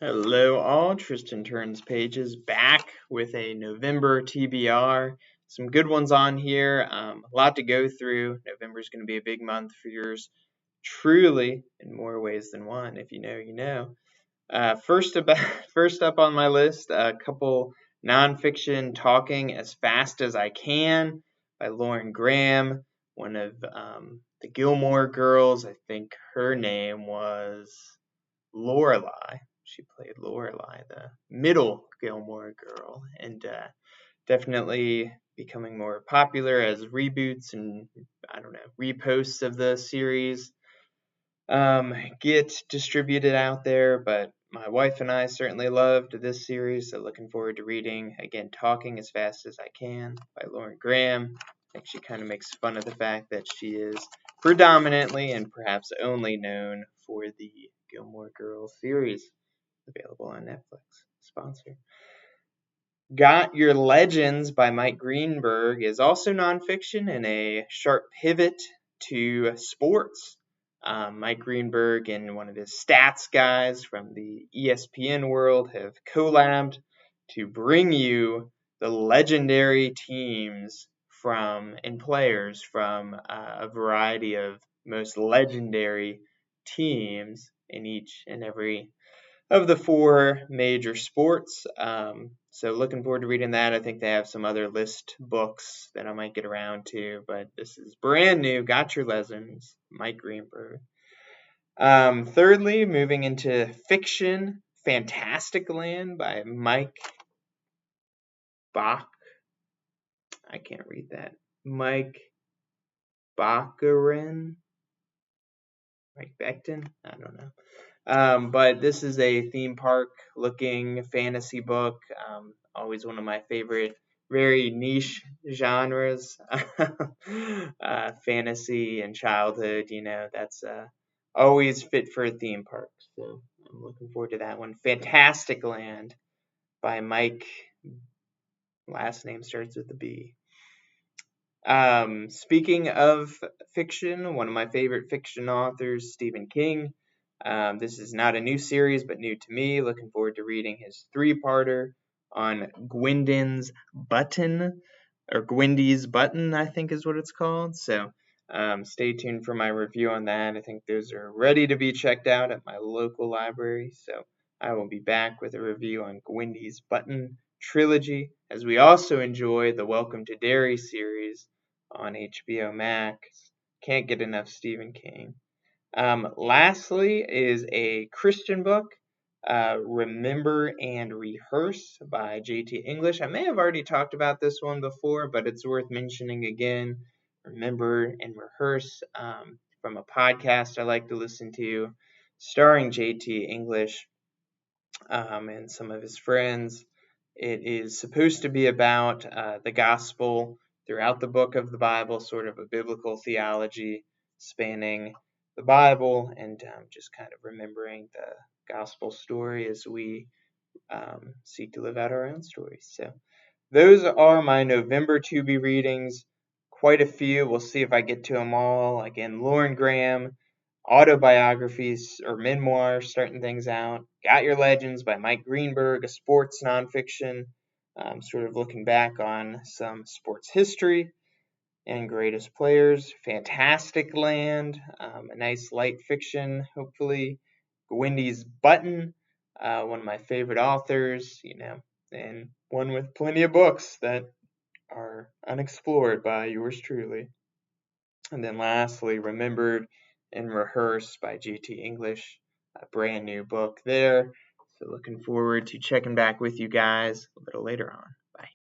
Hello all, Tristan Turns Pages back with a November TBR. Some good ones on here, a lot to go through. November is going to be a big month for yours truly in more ways than one. If you know, you know. First up on my list, a couple nonfiction Talking as Fast as I Can by Lauren Graham, one of the Gilmore Girls. I think her name was Lorelai. She played Lorelai, the middle Gilmore Girl, and definitely becoming more popular as reboots and reposts of the series get distributed out there. But my wife and I certainly loved this series, so looking forward to reading again Talking as Fast as I Can by Lauren Graham. I think she kind of makes fun of the fact that she is predominantly and perhaps only known for the Gilmore Girls series, available on Netflix. Sponsor. Got Your Legends by Mike Greenberg is also nonfiction and a sharp pivot to sports. Mike Greenberg and one of his stats guys from the ESPN world have collabed to bring you the legendary teams and players from a variety of most legendary teams in each and every of the four major sports. So looking forward to reading that. I think they have some other list books that I might get around to, but this is brand new. Got Your Legends, Mike Greenberg. Thirdly, moving into fiction, Fantastic Land by Mike Bach. I can't read that. Mike Baccarin? Mike Becton? I don't know. But this is a theme park looking fantasy book. Always one of my favorite, very niche genres. Fantasy and childhood, that's always fit for a theme park. So I'm looking forward to that one. Fantastic Land by Mike. Last name starts with a B. Speaking of fiction, one of my favorite fiction authors, Stephen King. This is not a new series, but new to me. Looking forward to reading his 3-parter on Gwendolyn's Button, or Gwendy's Button, I think is what it's called. So stay tuned for my review on that. I think those are ready to be checked out at my local library. So I will be back with a review on Gwendy's Button trilogy, as we also enjoy the Welcome to Derry series on HBO Max. Can't get enough Stephen King. Lastly is a Christian book, Remember and Rehearse by J.T. English. I may have already talked about this one before, but it's worth mentioning again. Remember and Rehearse, from a podcast I like to listen to, starring J.T. English and some of his friends. It is supposed to be about the gospel throughout the book of the Bible, sort of a biblical theology spanning the Bible, and just kind of remembering the gospel story as we seek to live out our own stories. So those are my November to be readings. Quite a few. We'll see if I get to them all. Again, Lauren Graham, autobiographies or memoirs, starting things out. Got Your Legends by Mike Greenberg, a sports nonfiction, sort of looking back on some sports history and greatest players. Fantastic Land, a nice light fiction, hopefully. Gwendy's Button, one of my favorite authors, and one with plenty of books that are unexplored by yours truly. And then lastly, Remembered and Rehearsed by J.T. English, a brand new book there. So looking forward to checking back with you guys a little later on. Bye.